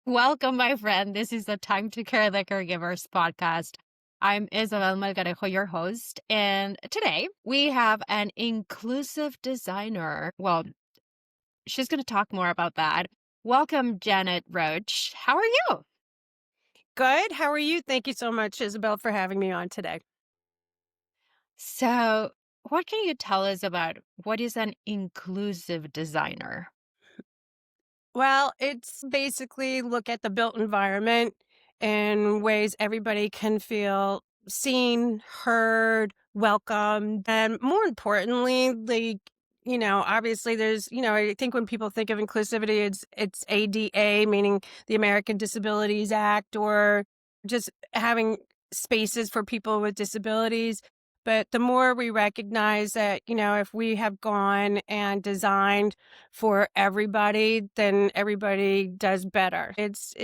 Welcome, my friend. This is the Time to Care the Caregivers podcast. I'm Isabel Malgarejo, your host, and today we have an inclusive designer. Well, she's going to talk more about that. Welcome, Janet Roche. How are you? Good. How are you? Thank you so much, Isabel, for having me on today. So, what can you tell us about what is an inclusive designer? Well, it's basically look at the built environment in ways everybody can feel seen, heard, welcomed, and more importantly, obviously I think when people think of inclusivity, it's ADA, meaning the American Disabilities Act, or just having spaces for people with disabilities. But the more we recognize that, if we have gone and designed for everybody, then everybody does better. It's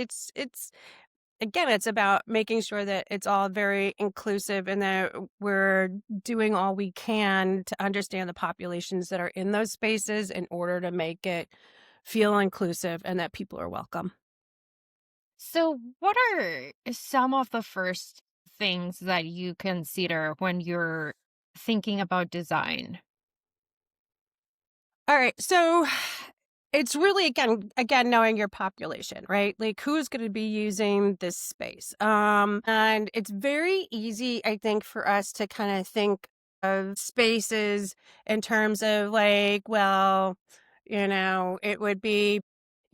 again, it's about making sure that it's all very inclusive and that we're doing all we can to understand the populations that are in those spaces in order to make it feel inclusive and that people are welcome. So, what are some of the first things that you consider when you're thinking about design? All right. So it's really again knowing your population, right? Like who's going to be using this space. And it's very easy I think for us to kind of think of spaces in terms of like, well, it would be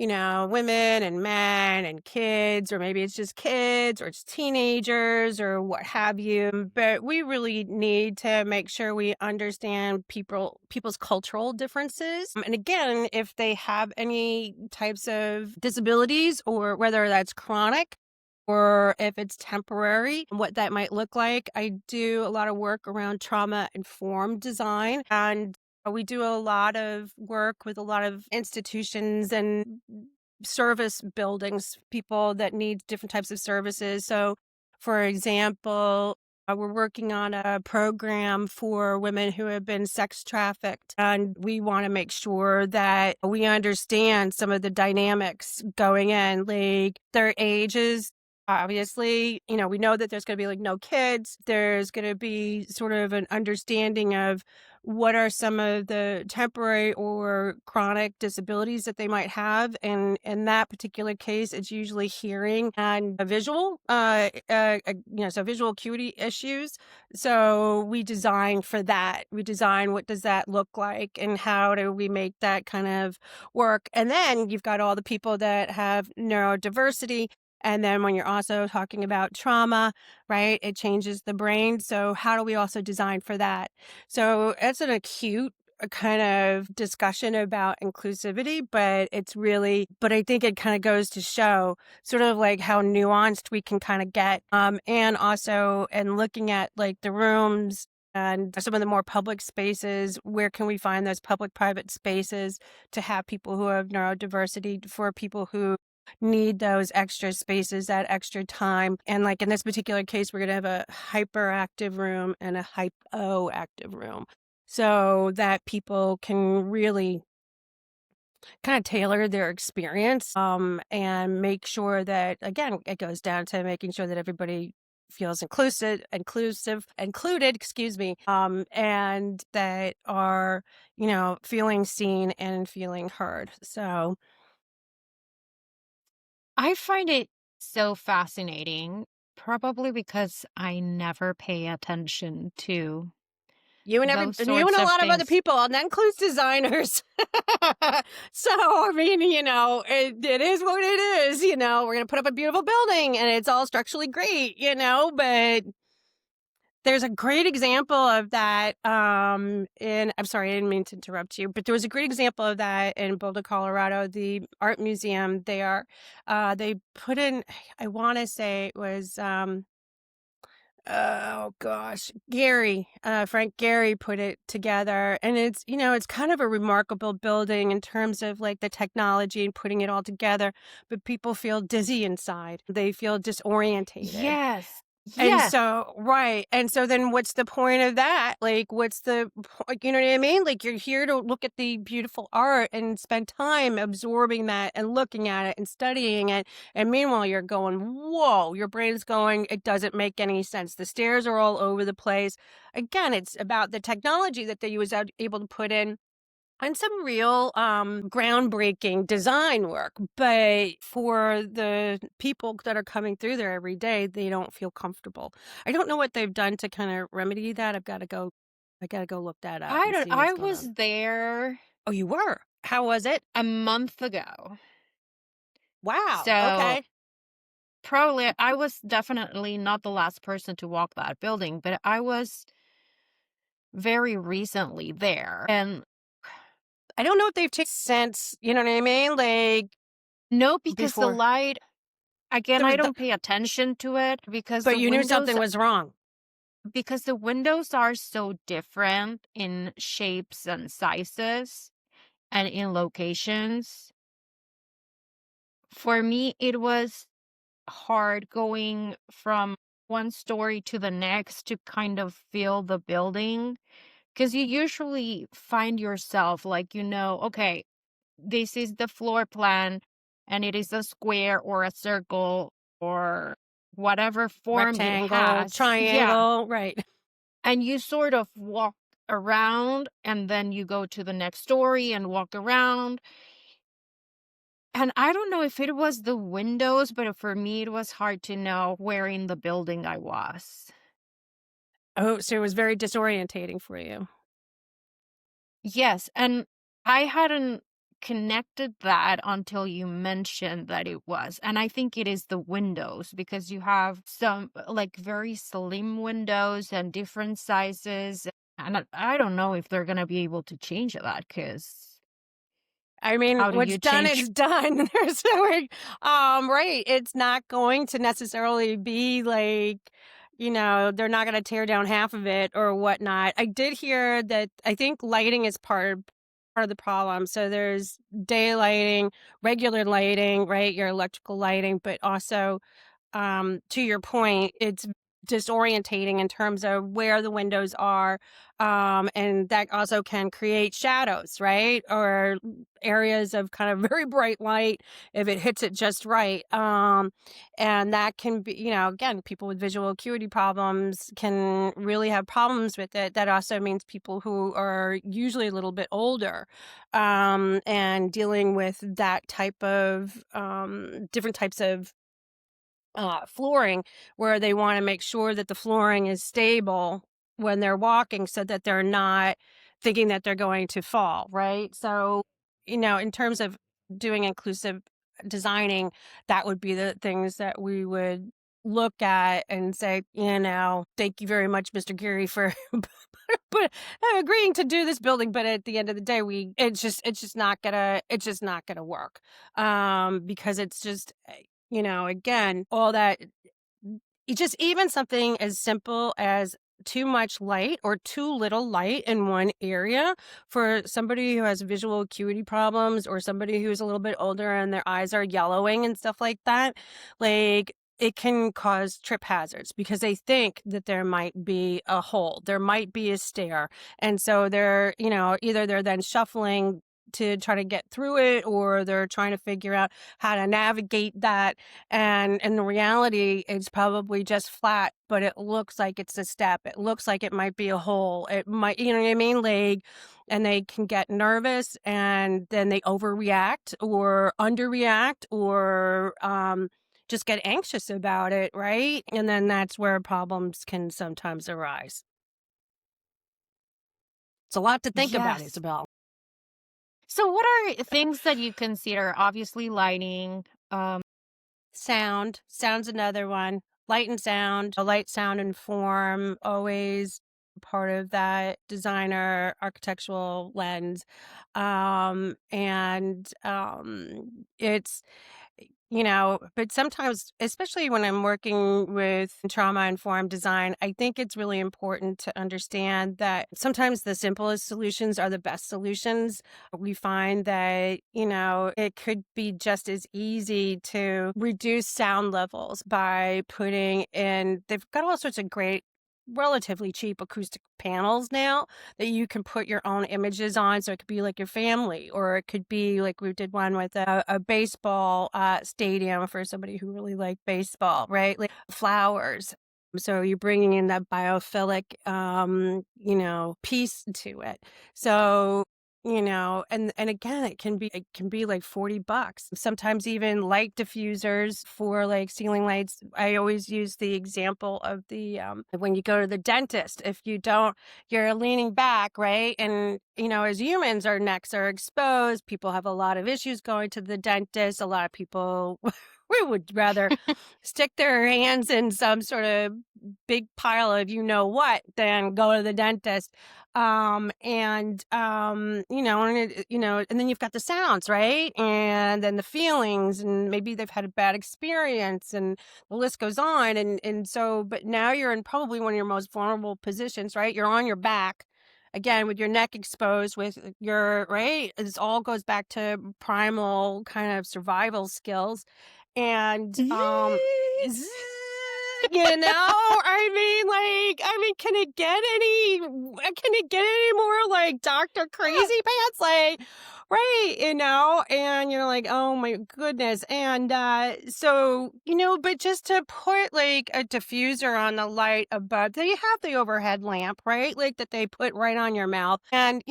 women and men and kids, or maybe it's just kids or it's teenagers or what have you. But we really need to make sure we understand people's cultural differences. And again, if they have any types of disabilities or whether that's chronic or if it's temporary, what that might look like. I do a lot of work around trauma informed design, and we do a lot of work with a lot of institutions and service buildings, people that need different types of services. So, for example, we're working on a program for women who have been sex trafficked, and we want to make sure that we understand some of the dynamics going in, like their ages. Obviously, we know that there's going to be like no kids. There's going to be sort of an understanding of what are some of the temporary or chronic disabilities that they might have. And in that particular case, it's usually hearing and a visual, so visual acuity issues. So we design for that. We design what does that look like and how do we make that kind of work. And then you've got all the people that have neurodiversity. And then when you're also talking about trauma, right, it changes the brain. So how do we also design for that? So it's an acute kind of discussion about inclusivity, but I think it kind of goes to show sort of like how nuanced we can kind of get. And also, and looking at like the rooms and some of the more public spaces, where can we find those public private spaces to have people who have neurodiversity for people who need those extra spaces, that extra time. And like in this particular case, we're going to have a hyperactive room and a hypoactive room so that people can really kind of tailor their experience and make sure that, again, it goes down to making sure that everybody feels included, excuse me, and that are, feeling seen and feeling heard. So, I find it so fascinating, probably because I never pay attention to those You and sorts a of lot of other things. people, and that includes designers. So, I mean, it is what it is, we're gonna put up a beautiful building and it's all structurally great, but there's a great example of that, I'm sorry, I didn't mean to interrupt you, but there was a great example of that in Boulder, Colorado, the art museum there. They put in, I wanna say it was, oh gosh, Frank Gehry put it together, and it's kind of a remarkable building in terms of like the technology and putting it all together, but people feel dizzy inside. They feel disorientated. Yes. And Yes. so right, and so then what's the point of that? Like, what's the po you know what I mean? Like, you're here to look at the beautiful art and spend time absorbing that and looking at it and studying it, and meanwhile, you're going, "Whoa," your brain's going, "It doesn't make any sense." The stairs are all over the place. Again, it's about the technology that they was able to put in and some real groundbreaking design work, but for the people that are coming through there every day, they don't feel comfortable. I don't know what they've done to kind of remedy that. I gotta go look that up I and don't see what's I going on. was there Oh, you were? How was it? a month ago. Wow. So Okay. probably I was definitely not the last person to walk that building, but I was very recently there. And I don't know if they've changed since, you know what I mean? Like no, because the before. light, again, There I was the, don't pay attention to it but you knew something was wrong. because the windows are so different in shapes and sizes and in locations. For me, it was hard going from one story to the next to kind of feel the building because you usually find yourself like, okay, this is the floor plan and it is a square or a circle or whatever form it Rectangle, has. Yeah. triangle, right. And you sort of walk around and then you go to the next story and walk around. And I don't know if it was the windows, but for me, it was hard to know where in the building I was. Oh, so it was very disorientating for you. Yes. And I hadn't connected that until you mentioned that it was. And I think it is the windows because you have some like very slim windows and different sizes. And I don't know if they're going to be able to change that because I mean, how do what's you done change? is done. There's no way right. It's not going to necessarily be like, they're not gonna tear down half of it or whatnot. I did hear that I think lighting is part of the problem. So there's day lighting, regular lighting, right? Your electrical lighting, but also to your point, it's disorientating in terms of where the windows are. And that also can create shadows, right? Or areas of kind of very bright light if it hits it just right. And that can be, again, people with visual acuity problems can really have problems with it. That also means people who are usually a little bit older and dealing with that type of different types of flooring where they want to make sure that the flooring is stable when they're walking so that they're not thinking that they're going to fall, right? So, in terms of doing inclusive designing, that would be the things that we would look at and say, thank you very much, Mr. Geary, for but agreeing to do this building. But at the end of the day, it's just not gonna work. Because it's just again, all that just even something as simple as too much light or too little light in one area for somebody who has visual acuity problems or somebody who's a little bit older and their eyes are yellowing and stuff like that, like it can cause trip hazards because they think that there might be a hole, there might be a stair. And so they're, either they're then shuffling to try to get through it or they're trying to figure out how to navigate that, and in the reality, it's probably just flat, but it looks like it's a step. It looks like it might be a hole. It might, you know what I mean? Like, and they can get nervous and then they overreact or underreact or just get anxious about it, right? And then that's where problems can sometimes arise. It's a lot to think about, Yes. Isabel. So, what are things that you consider? Obviously, lighting. Sound's another one. Light and sound, a light, sound, and form, always part of that designer architectural lens. And it's But sometimes, especially when I'm working with trauma-informed design, I think it's really important to understand that sometimes the simplest solutions are the best solutions. We find that, it could be just as easy to reduce sound levels by putting in they've got all sorts of great relatively cheap acoustic panels now that you can put your own images on. So it could be like your family, or it could be like we did one with a baseball stadium for somebody who really liked baseball, right? Like flowers. So you're bringing in that biophilic, piece to it. So, and again, it can be like $40. Sometimes even light diffusers for like ceiling lights. I always use the example of the when you go to the dentist, if you don't, you're leaning back, right? And as humans, our necks are exposed. People have a lot of issues going to the dentist. A lot of people we would rather stick their hands in some sort of big pile of what than go to the dentist. And then you've got the sounds, right? And then the feelings, and maybe they've had a bad experience, and the list goes on. And so, but now you're in probably one of your most vulnerable positions, right? You're on your back. Again, with your neck exposed, with your, right? It all goes back to primal kind of survival skills. And, zzz, can it get any more like Dr. Crazy Pants? Like, right, and you're like, oh my goodness. And but just to put like a diffuser on the light above, they have the overhead lamp, right? Like that they put right on your mouth. And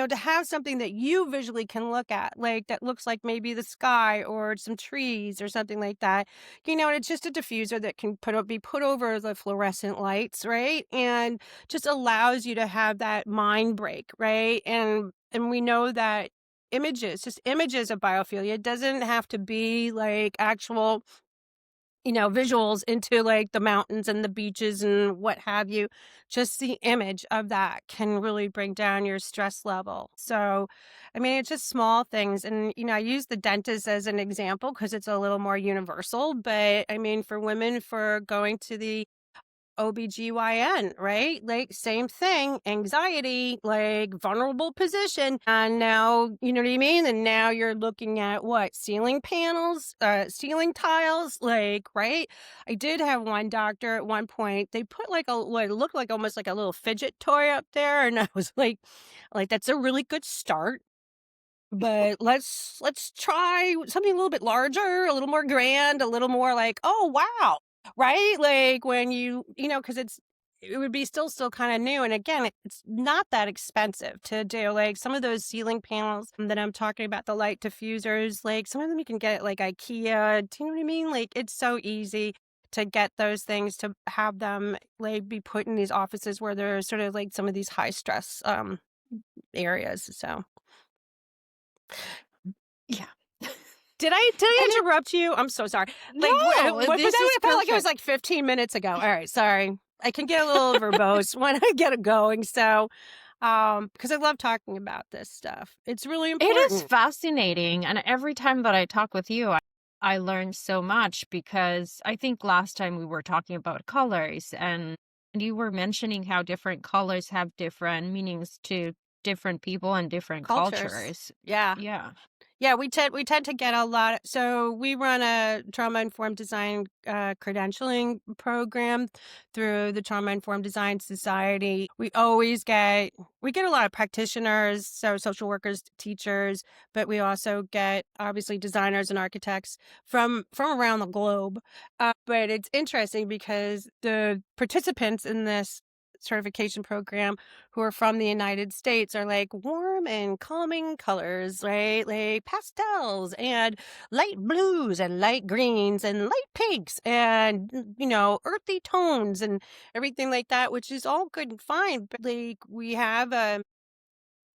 to have something that you visually can look at, like that looks like maybe the sky or some trees or something like that. And it's just a diffuser that can be put over the fluorescent lights, right? And just allows you to have that mind break, right? And we know that just images of biophilia, it doesn't have to be like actual visuals into like the mountains and the beaches and what have you. Just the image of that can really bring down your stress level. So, I mean, it's just small things. And, I use the dentist as an example because it's a little more universal. But I mean, for women, for going to the OBGYN, right? Like same thing, anxiety, like vulnerable position. And now, you know what I mean? And now you're looking at what? Ceiling panels, ceiling tiles, like, right? I did have one doctor at one point, they put like what it looked like almost like a little fidget toy up there. And I was like, that's a really good start. But let's try something a little bit larger, a little more grand, a little more like, oh wow, right? Like when because it would be still kind of new. And again, it's not that expensive to do. Like some of those ceiling panels that I'm talking about, the light diffusers, like some of them you can get at like IKEA. Do you know what I mean? Like it's so easy to get those things, to have them like be put in these offices where there's sort of like some of these high stress areas. So Yeah. Did I And interrupt you? I'm so sorry. no, this is It felt like it was perfect. like 15 minutes ago. All right, sorry. I can get a little verbose when I get it going. So, because I love talking about this stuff. It's really It is important. fascinating. And every time that I talk with you, I learn so much because I think last time we were talking about colors and you were mentioning how different colors have different meanings to different people and different Cultures. cultures. Yeah. Yeah. Yeah, we tend to get a lot. So we run a trauma informed design credentialing program through the Trauma Informed Design Society. We get a lot of practitioners, so social workers, teachers, but we also get obviously designers and architects from around the globe. But it's interesting because the participants in this certification program who are from the United States are like warm and calming colors, right? Like pastels and light blues and light greens and light pinks and, earthy tones and everything like that, which is all good and fine. But like we have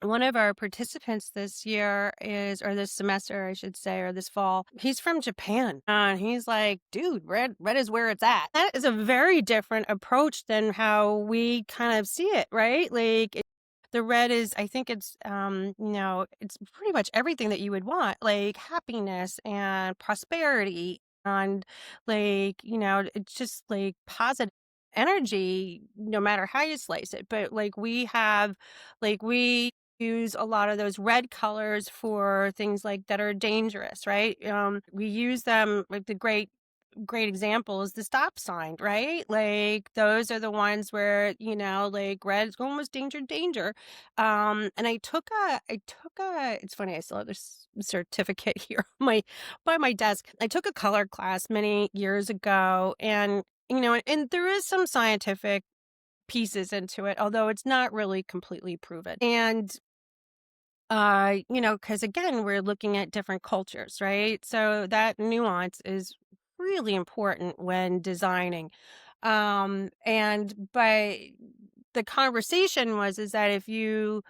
one of our participants this year or this semester, I should say, or this fall, he's from Japan. And he's like, dude, red is where it's at. That is a very different approach than how we kind of see it, right? Like the red is, I think it's, it's pretty much everything that you would want, like happiness and prosperity and it's just like positive energy, no matter how you slice it. But we use a lot of those red colors for things like that are dangerous, right? We use them like the great example is the stop sign, right? Like those are the ones where, like red is almost danger, danger. And I took a it's funny, I still have this certificate here on my by my desk. I took a color class many years ago and there is some scientific pieces into it, although it's not really completely proven. And because again, we're looking at different cultures, right? So that nuance is really important when designing. But the conversation is that if you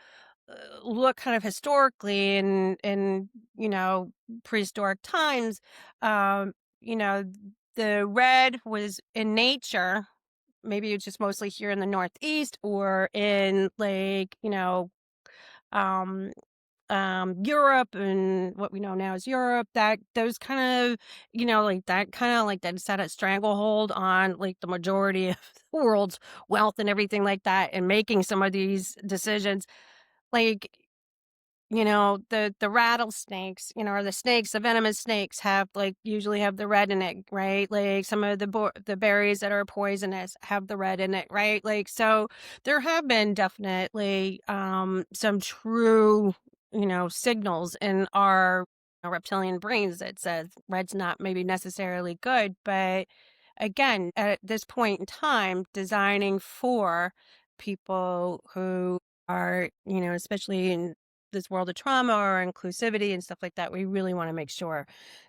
look kind of historically in you know prehistoric times, um, you know, the red was in nature. Maybe it's just mostly here in the Northeast or in um Europe and what we know now as Europe, that those kind of, like that set a stranglehold on like the majority of the world's wealth and everything like that, and making some of these decisions. Like, the rattlesnakes, or the snakes, the venomous snakes have usually have the red in it, right? Like some of the berries that are poisonous have the red in it, right? Like, so there have been definitely some true, signals in our reptilian brains that says red's not maybe necessarily good. But again, at this point in time, designing for people who are, especially in this world of trauma or inclusivity and stuff like that, we really want to make sure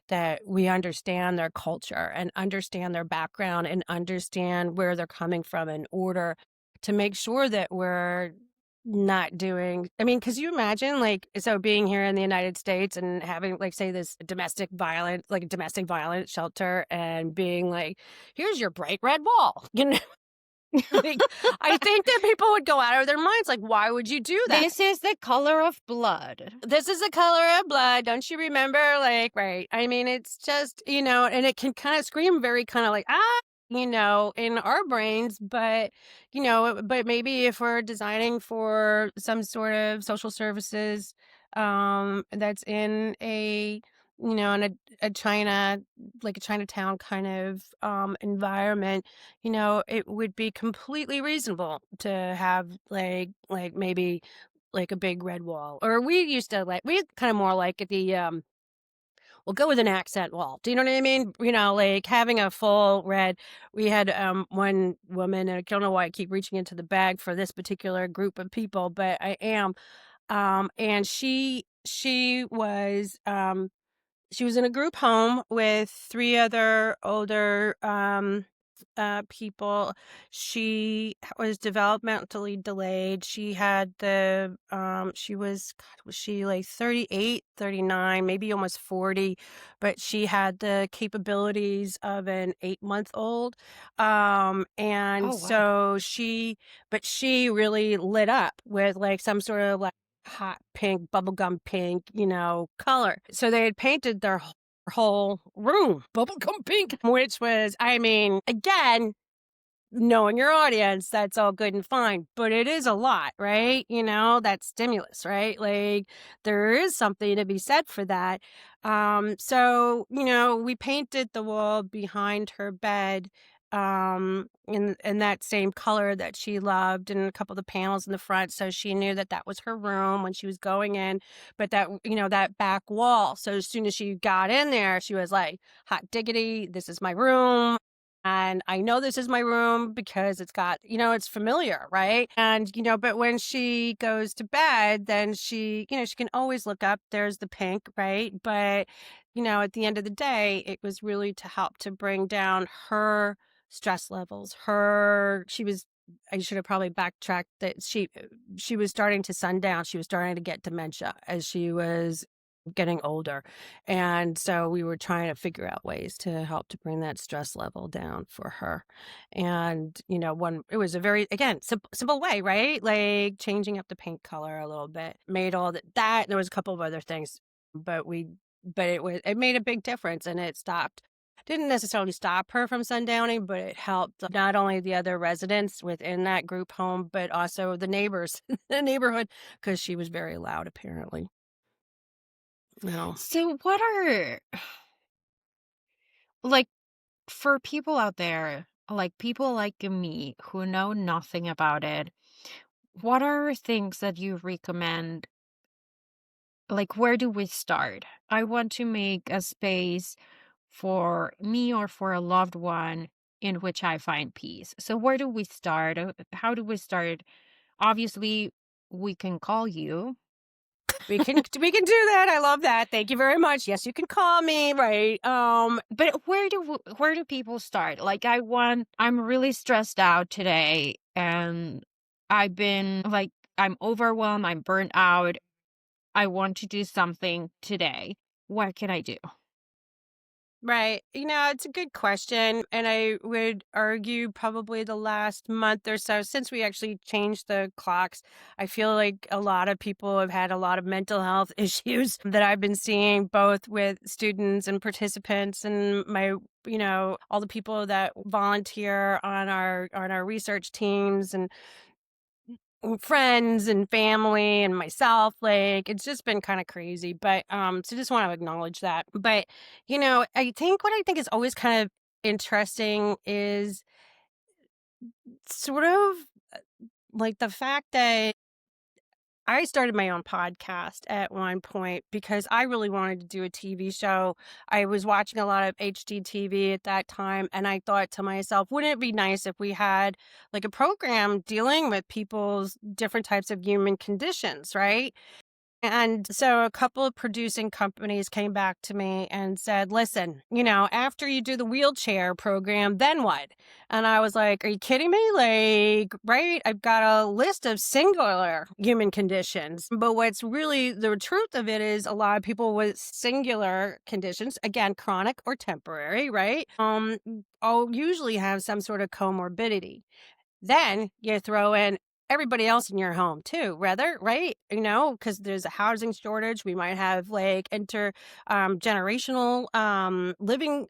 that we understand their culture and understand their background and understand where they're coming from in order to make sure that we're not doing, I mean, because you imagine so being here in the United States and having say this domestic violence shelter and being like, here's your bright red wall, like, I think that people would go out of their minds, like, why would you do that? This is the color of blood. This is the color of blood. Don't you remember? Like, right. I mean, it's just, and it can kind of scream very kind of like, in our brains. But maybe if we're designing for some sort of social services, that's in a China, like a Chinatown kind of, environment, it would be completely reasonable to have maybe like a big red wall. Or we used to we kind of more like the we'll go with an accent wall. Do you know what I mean? Like having a full red. We had one woman, and I don't know why I keep reaching into the bag for this particular group of people, but I am. And she was in a group home with three other older people. She was developmentally delayed. She had she was, God, was she like 38, 39, maybe almost 40, but she had the capabilities of an 8-month old. And Oh, wow. so but she really lit up with some sort of hot pink, bubblegum pink, color. So they had painted their whole room bubblegum pink, which was, I mean, again, knowing your audience, that's all good and fine, but it is a lot, right? That stimulus, right? Like there is something to be said for that. So, we painted the wall behind her bed in that same color that she loved, and a couple of the panels in the front, so she knew that that was her room when she was going in. But that back wall, so as soon as she got in there, she was like, hot diggity, this is my room. And I know this is my room because it's got, it's familiar, right? And, but when she goes to bed, then she can always look up. There's the pink, right? But, at the end of the day, it was really to help to bring down her stress levels. I should have probably backtracked that she was starting to sundown. She was starting to get dementia as she was getting older. And so we were trying to figure out ways to help to bring that stress level down for her. And, one, it was a very, again, simple way, right? Like changing up the paint color a little bit, made all that. There was a couple of other things, but it made a big difference and it stopped. Didn't necessarily stop her from sundowning, but it helped not only the other residents within that group home, but also the neighbors, the neighborhood, because she was very loud, apparently. No. So, what are, like, for people out there, like people like me who know nothing about it, what are things that you recommend? Like, where do we start? I want to make a space for me or for a loved one in which I find peace. So, where do we start? How do we start? Obviously, we can call you. We can do that. I love that. Thank you very much. Yes, you can call me, right? But where do people start? Like, I'm really stressed out today, and I've been like, I'm overwhelmed, I'm burnt out. I want to do something today. What can I do? Right. It's a good question. And I would argue probably the last month or so since we actually changed the clocks, I feel like a lot of people have had a lot of mental health issues that I've been seeing both with students and participants and all the people that volunteer on our research teams and friends and family and myself. Like it's just been kind of crazy, but so just want to acknowledge that. But what I think is always kind of interesting is sort of like the fact that I started my own podcast at one point because I really wanted to do a TV show. I was watching a lot of HGTV at that time, and I thought to myself, wouldn't it be nice if we had like a program dealing with people's different types of human conditions, right? And so a couple of producing companies came back to me and said, listen, after you do the wheelchair program, then what? And I was like, are you kidding me? Like, right? I've got a list of singular human conditions. But what's really the truth of it is a lot of people with singular conditions, again, chronic or temporary, right? All usually have some sort of comorbidity. Then you throw in everybody else in your home too, rather, right? Because there's a housing shortage. We might have like generational living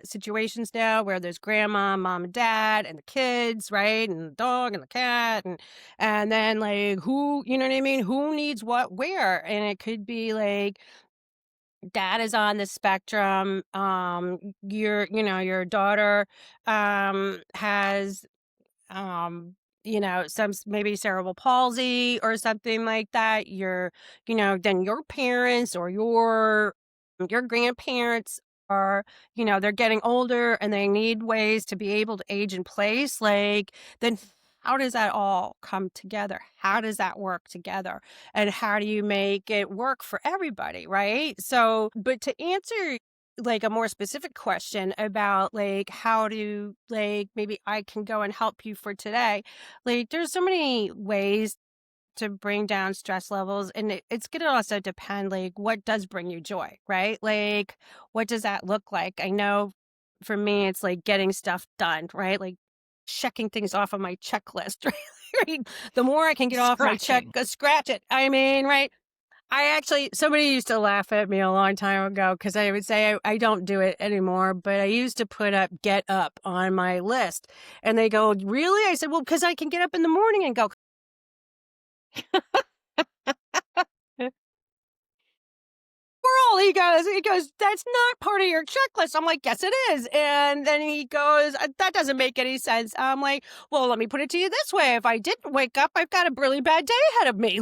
situations now where there's grandma, mom, and dad, and the kids, right? And the dog and the cat, and then like who, you know what I mean? Who needs what where? And it could be like dad is on the spectrum. Your daughter has maybe cerebral palsy or something like that. Then your parents or your grandparents are, they're getting older and they need ways to be able to age in place. Like, then how does that all come together? How does that work together? And how do you make it work for everybody? Right. So, but to answer like a more specific question about like how to like maybe I can go and help you for today. Like there's so many ways to bring down stress levels and it's going to also depend like what does bring you joy, right? Like what does that look like? I know for me it's like getting stuff done, right? Like checking things off of my checklist, right? The more I can get off my Scratching. scratch it. I mean, right? Somebody used to laugh at me a long time ago because I would say I don't do it anymore, but I used to put up get up on my list. And they go, really? I said, well, because I can get up in the morning and go, girl, he goes, that's not part of your checklist. I'm like, yes, it is. And then he goes, that doesn't make any sense. I'm like, well, let me put it to you this way. If I didn't wake up, I've got a really bad day ahead of me.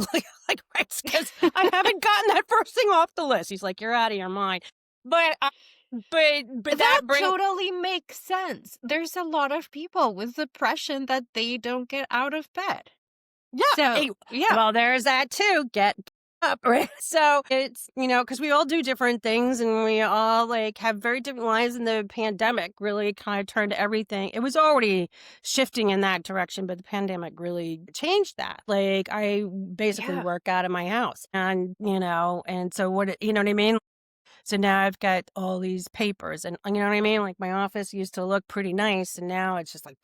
Right, because I haven't gotten that first thing off the list. He's like, you're out of your mind. But, but that That brings, totally makes sense. There's a lot of people with depression that they don't get out of bed. yeah. So, yeah. Well, there's that too. up, right? So it's, because we all do different things and we all like have very different lives. And the pandemic really kind of turned everything. It was already shifting in that direction, but the pandemic really changed that. Like I basically Yeah. work out of my house and so you know what I mean? So now I've got all these papers and you know what I mean? Like my office used to look pretty nice and now it's just like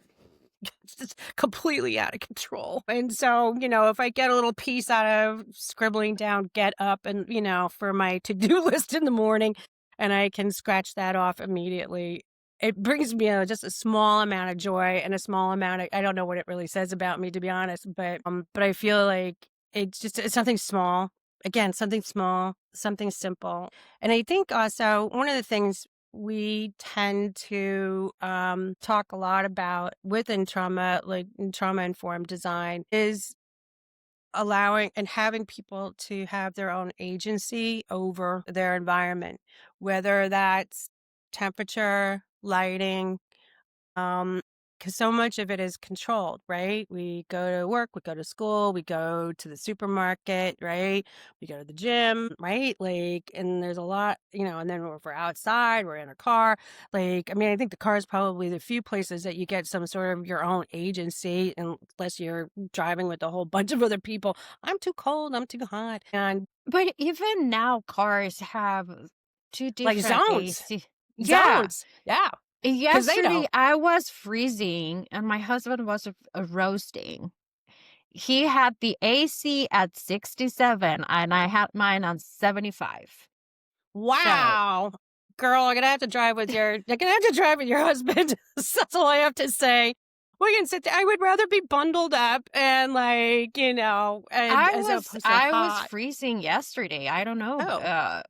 it's just completely out of control. And so, if I get a little piece out of scribbling down, get up and, for my to-do list in the morning, and I can scratch that off immediately. It brings me just a small amount of joy and a small amount of, I don't know what it really says about me, to be honest, but I feel like it's something small. Again, something small, something simple. And I think also one of the things we tend to talk a lot about within trauma, like in trauma informed design, is allowing and having people to have their own agency over their environment, whether that's temperature, lighting, um, because so much of it is controlled, right? We go to work, we go to school, we go to the supermarket, right? We go to the gym, right? Like, and there's a lot, and then if we're outside, we're in a car. Like, I mean, I think the car is probably the few places that you get some sort of your own agency, unless you're driving with a whole bunch of other people. I'm too cold, I'm too hot. And But even now, cars have two like different zones, AC. Yeah. zones. Yeah. Cause they Yesterday, know. I was freezing and my husband was roasting. He had the AC at 67 and I had mine on 75. So, Wow. Girl, you're gonna have to drive with your husband. That's all I have to say. We can sit there. I would rather be bundled up and like, and as opposed to I was hot. freezing yesterday. I don't know. Oh, Uh,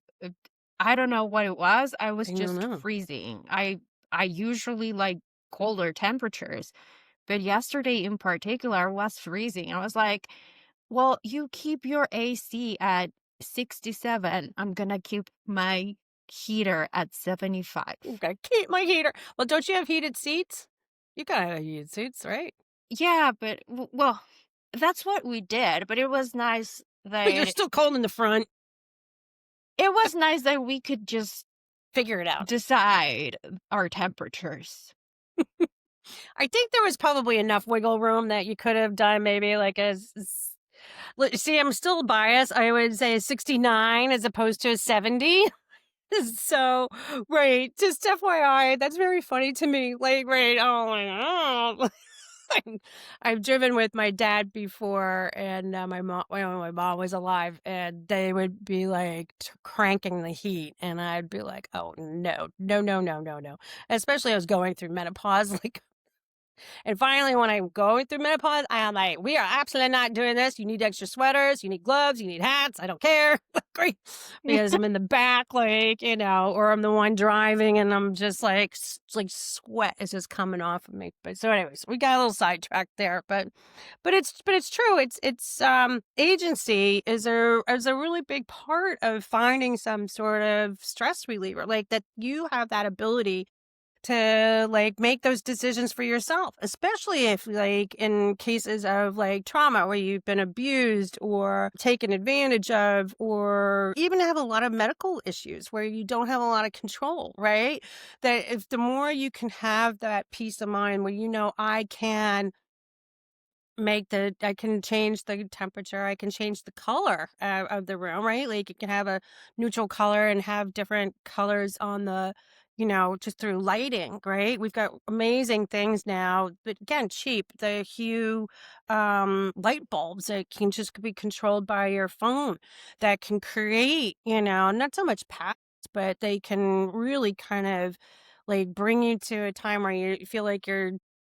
I don't know what it was. I was I don't just know. freezing. I usually like colder temperatures, but yesterday in particular was freezing. I was like, "Well, you keep your AC at 67. I'm gonna keep my heater at 75." Okay, keep my heater. Well, don't you have heated seats? You gotta have heated seats, right? Yeah, but well, that's what we did, but But you're still cold in the front. we could just Figure it out. decide our temperatures. I think there was probably enough wiggle room that you could have done maybe like see, I'm still biased. I would say a 69 as opposed to a 70. So, right, just FYI, that's very funny to me. Like, right, oh my god. I've driven with my dad before, and my mom, when my mom was alive, and they would be like cranking the heat, and I'd be like, "Oh no, no, no, no, no, no!" Especially I was going through menopause, like and finally, when I'm going through menopause, I am like, we are absolutely not doing this. You need extra sweaters, you need gloves, you need hats. I don't care. Great. Because I'm in the back, like, or I'm the one driving and I'm just like, like sweat is just coming off of me. But so anyways, we got a little sidetracked there, but it's true. It's agency is a really big part of finding some sort of stress reliever, like that you have that ability to like make those decisions for yourself, especially if like in cases of like trauma where you've been abused or taken advantage of, or even have a lot of medical issues where you don't have a lot of control, right? That if the more you can have that peace of mind where I can I can change the temperature, I can change the color of the room, right? Like you can have a neutral color and have different colors on the, just through lighting, right? We've got amazing things now, but again, cheap. The Hue light bulbs that can just be controlled by your phone that can create, not so much patterns, but they can really kind of like bring you to a time where you feel like you're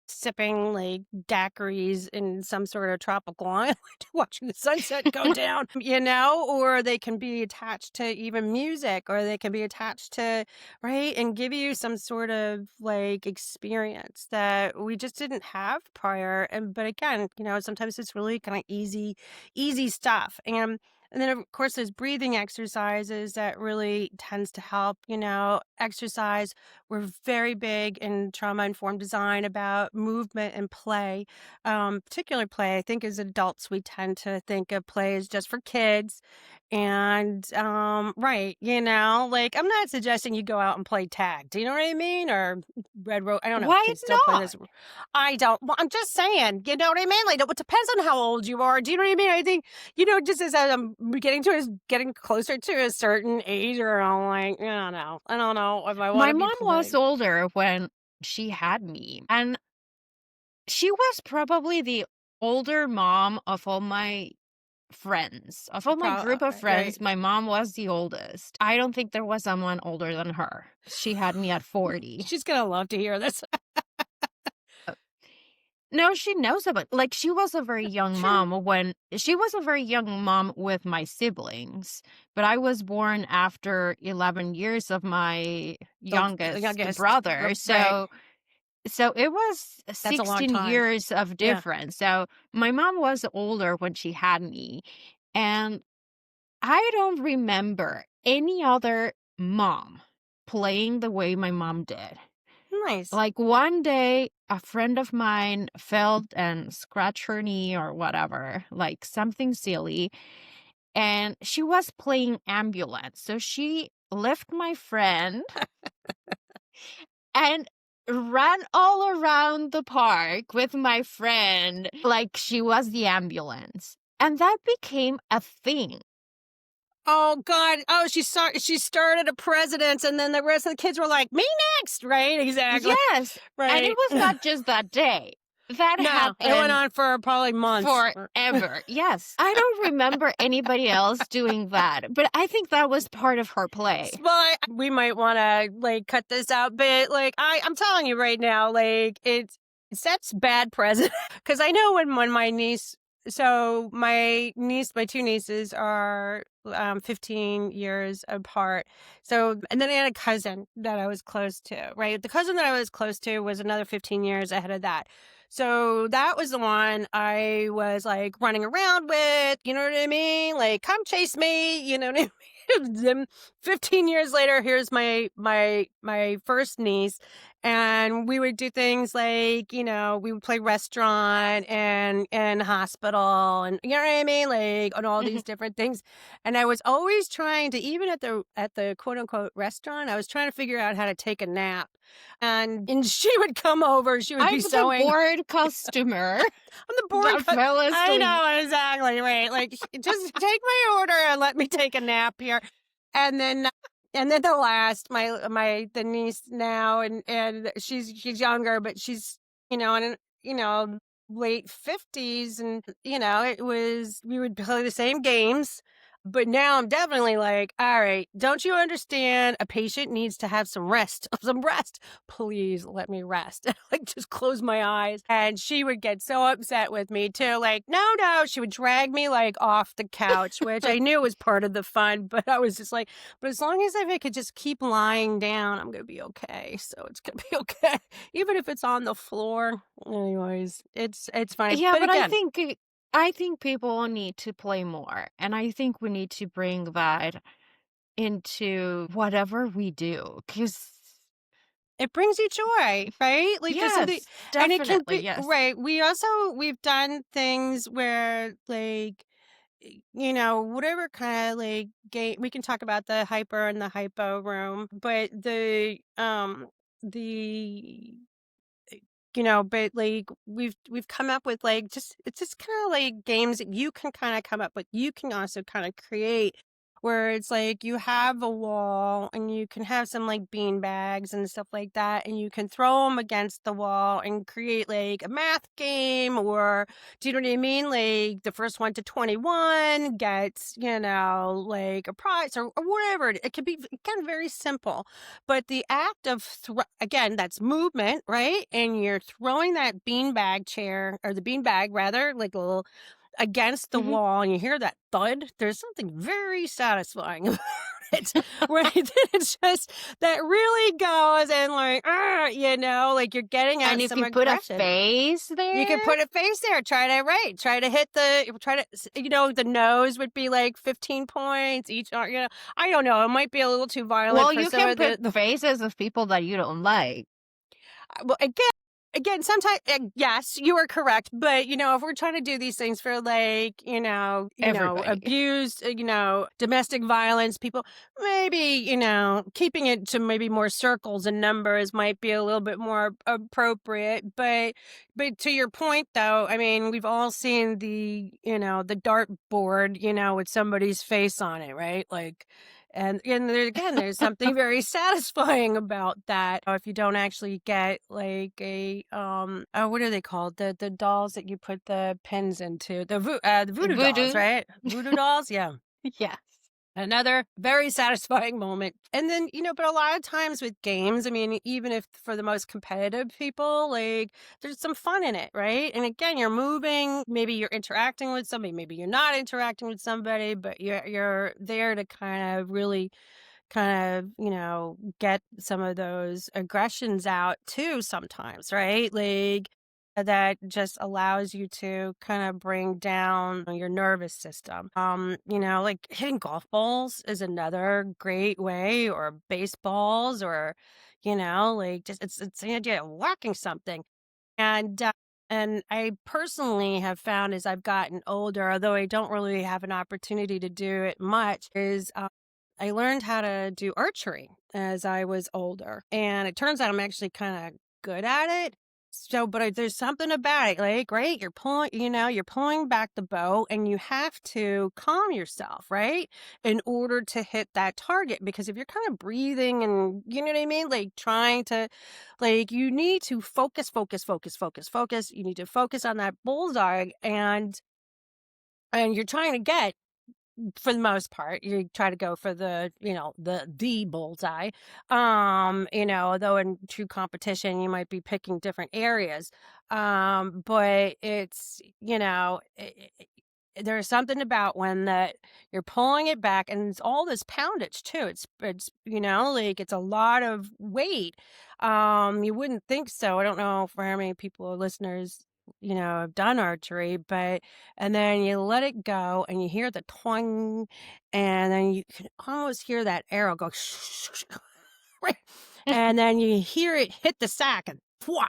sipping like daiquiris in some sort of tropical island, watching the sunset go down, or they can be attached to even music, or they can be attached to, right, and give you some sort of like experience that we just didn't have prior. But again, sometimes it's really kind of easy stuff. And then, of course, there's breathing exercises that really tends to help, exercise. We're very big in trauma informed design about movement and play, particular play. I think as adults, we tend to think of play as just for kids. And, right, like, I'm not suggesting you go out and play tag. Do you know what I mean? Or Red Road. I don't know if Why kids still play not? this. I don't. Well, I'm just saying, you know what I mean? Like, it depends on how old you are. Do you know what I mean? I think, just as I'm getting closer to a certain age, or I'm like, I don't know if I want My to be mom was playing. older when she had me, and she was probably the older mom of all my friends. Of all my group of Right. friends, my mom was the oldest. I don't think there was someone older than her. She had me at 40. She's gonna love to hear this. No, she knows about, like, she was a very young True. mom when she was a very young mom with my siblings, but I was born after 11 years of my The youngest youngest, brother. right? So it was That's a long 16 time. years of Yeah. difference. So my mom was older when she had me, and I don't remember any other mom playing the way my mom did. Nice. Like one day, a friend of mine fell and scratched her knee or whatever, like something silly, and she was playing ambulance. So she left my friend and ran all around the park with my friend like she was the ambulance. And that became a thing. Oh God! Oh, she started a precedence, and then the rest of the kids were like, "Me next!" Right? Exactly. Yes. And it Right. was not just that day. That No, it went happened on for probably months. forever. Yes. I don't remember anybody else doing that, but I think that was part of her play. We might want to like cut this out, but like I'm telling you right now, like it sets bad precedent. Because I know when my niece, so my two nieces are 15 years apart. So, and then I had a cousin that I was close to, right? The cousin that I was close to was another 15 years ahead of that. So that was the one I was like running around with, you know what I mean? Like, come chase me, you know what I mean? Then 15 years later, here's my first niece, and we would do things like, we would play restaurant and hospital, and you know what I mean, like on all these Mhm. different things. And I was always trying to, even at the quote unquote restaurant, I was trying to figure out how to take a nap. And she would come over, she would I'm be the so angry. bored customer I'm the boring. that fell I asleep. know exactly right. Like, just take my order and let me take a nap here. And then, the last, the niece now, and she's younger, but she's in late 50s, and we would play the same games. But now I'm definitely like, all right, don't you understand? A patient needs to have some rest, some rest. Please let me rest. Like, just close my eyes. And she would get so upset with me too. Like, no, no. She would drag me like off the couch, which I knew was part of the fun. But I was just like, but as long as if I could just keep lying down, I'm gonna be okay. So it's gonna be okay, even if it's on the floor. Anyways, it's funny. Yeah, But but again, I think people need to play more, and I think we need to bring that into whatever we do. Cause it brings you joy, right? Like, because yes, and it can definitely, be yes. right. We've done things where, like, whatever kind of like game, we can talk about the hyper and the hypo room, but the but like we've come up with like just it's just kind of like games that you can kind of come up with. You can also kind of create where it's like you have a wall and you can have some like bean bags and stuff like that, and you can throw them against the wall and create like a math game, or do you know what I mean? Like, the first one to 21 gets, like a prize, or whatever. It could be, again, very simple. But the act of, again, that's movement, right? And you're throwing that beanbag chair, or the beanbag rather, like a little against the Mhm. wall, and you hear that thud. There's something very satisfying about it, right? It's just that really goes and like, like you're getting And out if some you put a aggression. face You can there, put a face there. Try to hit the nose would be like 15 points each. I don't know. It might be a little too violent well, for you some can of put the faces of people that you don't like. well, again. again, sometimes, yes, you are correct. But, if we're trying to do these things for like, Everybody. abused, domestic violence people, maybe, keeping it to maybe more circles and numbers might be a little bit more appropriate. But to your point though, I mean, we've all seen the dartboard, with somebody's face on it, right? Like, and there, again, there's something very satisfying about that. If you don't actually get like what are they called? The dolls that you put the pins into, the voodoo dolls, Voodoo. right? Voodoo dolls, yeah. Yes. Another very satisfying moment. And then, but a lot of times with games, I mean, even if for the most competitive people, like there's some fun in it, right? And again, you're moving, maybe you're interacting with somebody, maybe you're not interacting with somebody, but you're there to kind of really get some of those aggressions out too sometimes, right? Like that just allows you to kind of bring down your nervous system. Like hitting golf balls is another great way, or baseballs, or, like just it's the idea of whacking something. And I personally have found as I've gotten older, although I don't really have an opportunity to do it much, is I learned how to do archery as I was older. And it turns out I'm actually kind of good at it. So, but there's something about it, like, right? You're pulling back the bow and you have to calm yourself, right? In order to hit that target. Because if you're kind of breathing and, you know what I mean? Like trying to, like, you need to focus, focus, focus, focus, focus. You need to focus on that bullseye, and you're trying to get, for the most part, you try to go for the bullseye. Though in true competition, you might be picking different areas. But it's, there's something about when that you're pulling it back, and it's all this poundage too. It's like it's a lot of weight. You wouldn't think so. I don't know for how many people or listeners have done archery, but and then you let it go and you hear the twang, and then you can almost hear that arrow go right, and then you hear it hit the sack and thwah,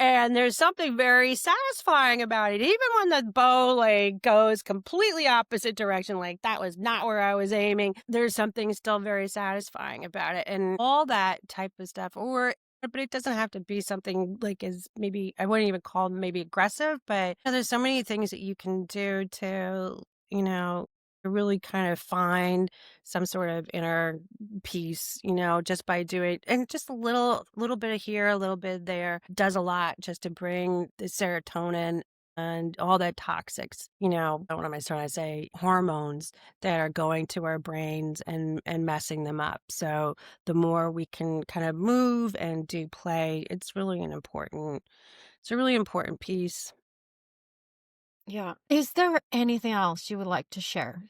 and there's something very satisfying about it, even when the bow like goes completely opposite direction, like that was not where I was aiming. There's something still very satisfying about it, and all that type of stuff. But it doesn't have to be something like as maybe I wouldn't even call them maybe aggressive, but there's so many things that you can do to, really kind of find some sort of inner peace, just by doing, and just a little bit of here, a little bit there does a lot just to bring the serotonin and all that toxics, what am I trying to say? Hormones that are going to our brains and messing them up. So the more we can kind of move and do play, it's a really important piece. Yeah. Is there anything else you would like to share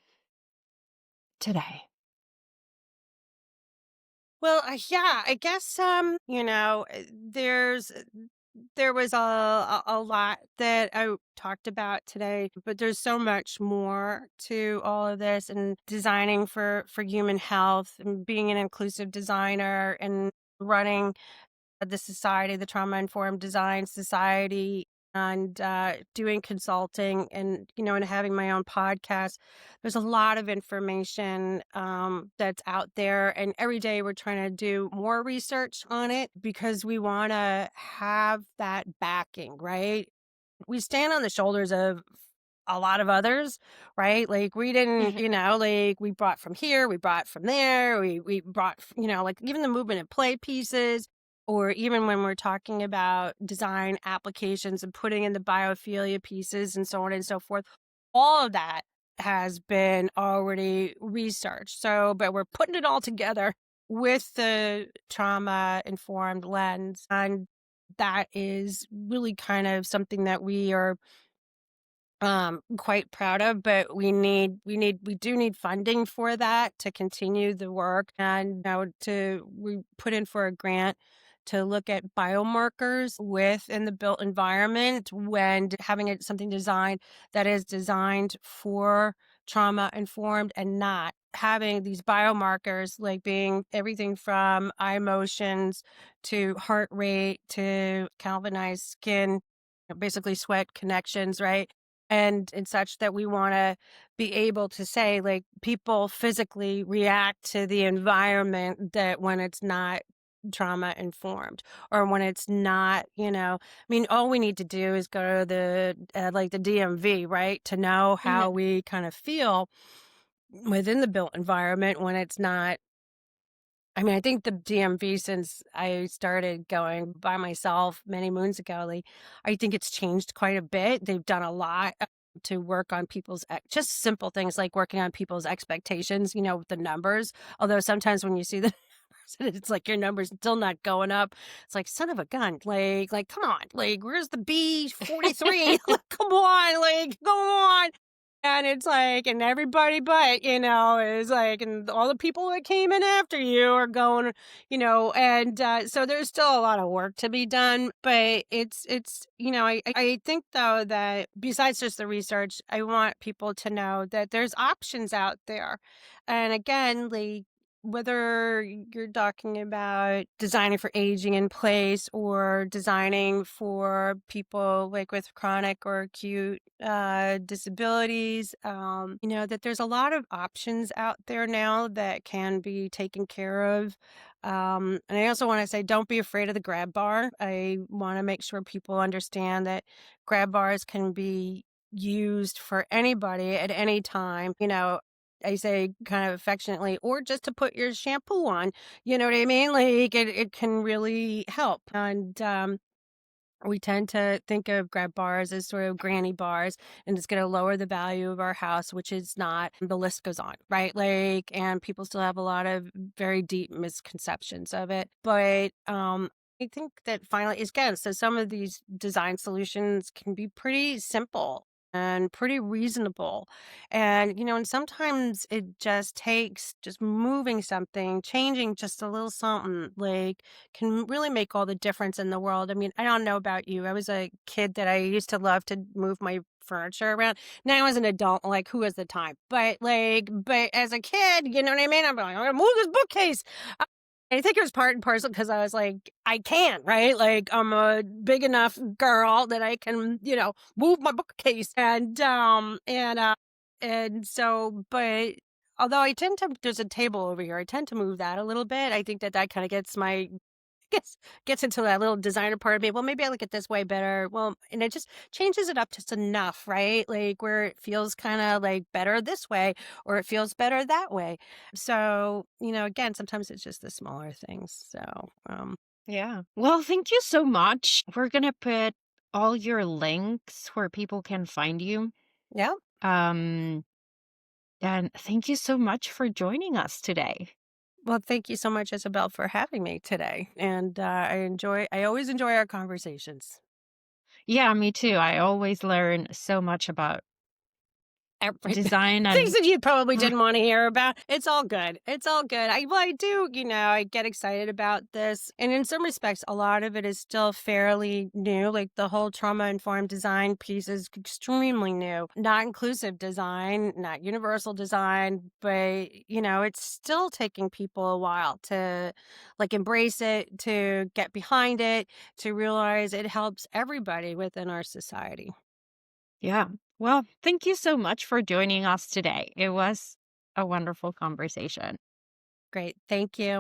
today? Well, yeah, I guess there was a lot that I talked about today, but there's so much more to all of this, and designing for human health, and being an inclusive designer, and running the Trauma Informed Design Society, and doing consulting, and having my own podcast. There's a lot of information that's out there. And every day we're trying to do more research on it because we want to have that backing, right? We stand on the shoulders of a lot of others, right? Like we didn't, Mhm. like we brought from here, we brought from there, we brought, like even the movement and play pieces, or even when we're talking about design applications and putting in the biophilia pieces and so on and so forth, all of that has been already researched. So, but we're putting it all together with the trauma informed lens. And that is really kind of something that we are quite proud of, but we do need funding for that to continue the work. And now we put in for a grant to look at biomarkers within the built environment when having something designed that is designed for trauma informed and not having these biomarkers, like being everything from eye motions to heart rate to galvanized skin, basically sweat connections, right? And such that we want to be able to say, like, people physically react to the environment that when it's not trauma informed or when it's not, I mean, all we need to do is go to the DMV, right, to know how Mhm. we kind of feel within the built environment when it's not. I mean, I think the DMV, since I started going by myself many moons ago, like, I think it's changed quite a bit. They've done a lot to work on people's just simple things like working on people's expectations, with the numbers. Although sometimes when you see the numbers and it's like your number's still not going up, it's like, son of a gun, like, come on, like, where's the B 43? Like, come on, like, go on. And it's like, and everybody but, is like, and all the people that came in after you are going, so there's still a lot of work to be done. But I think though that besides just the research, I want people to know that there's options out there. And again, like, whether you're talking about designing for aging in place or designing for people like with chronic or acute disabilities, that there's a lot of options out there now that can be taken care of. And I also want to say, don't be afraid of the grab bar. I want to make sure people understand that grab bars can be used for anybody at any time. I say kind of affectionately, or just to put your shampoo on, you know what I mean? Like, it can really help. And we tend to think of grab bars as sort of granny bars, and it's going to lower the value of our house, which is not. The list goes on, right? Like, and people still have a lot of very deep misconceptions of it. But I think that finally, again, so some of these design solutions can be pretty simple and pretty reasonable. And sometimes it just takes just moving something, changing just a little something, like, can really make all the difference in the world. I mean, I don't know about you. I was a kid that I used to love to move my furniture around. Now as an adult, like, who has the time? But as a kid, you know what I mean? I'm like, I'm gonna move this bookcase. I think it was part and parcel because I was like, I can, right? Like, I'm a big enough girl that I can, move my bookcase. And so, but although I tend to, there's a table over here, I tend to move that a little bit. I think that kind of gets into that little designer part of me. Well, maybe I look at this way better. Well, and it just changes it up just enough, right? Like, where it feels kind of like better this way or it feels better that way. So, again, sometimes it's just the smaller things. So, Yeah. Well, thank you so much. We're going to put all your links where people can find you. yeah. Um, and thank you so much for joining us today. Well, thank you so much, Isabel, for having me today. And I always enjoy our conversations. Yeah, me too. I always learn so much about Everything. design Things and that you probably didn't want to hear about. It's all good. It's all good. I do, I get excited about this. And in some respects, a lot of it is still fairly new. Like, the whole trauma informed design piece is extremely new. Not inclusive design, not universal design, but, it's still taking people a while to, like, embrace it, to get behind it, to realize it helps everybody within our society. yeah. Well, thank you so much for joining us today. It was a wonderful conversation. Great. Thank you.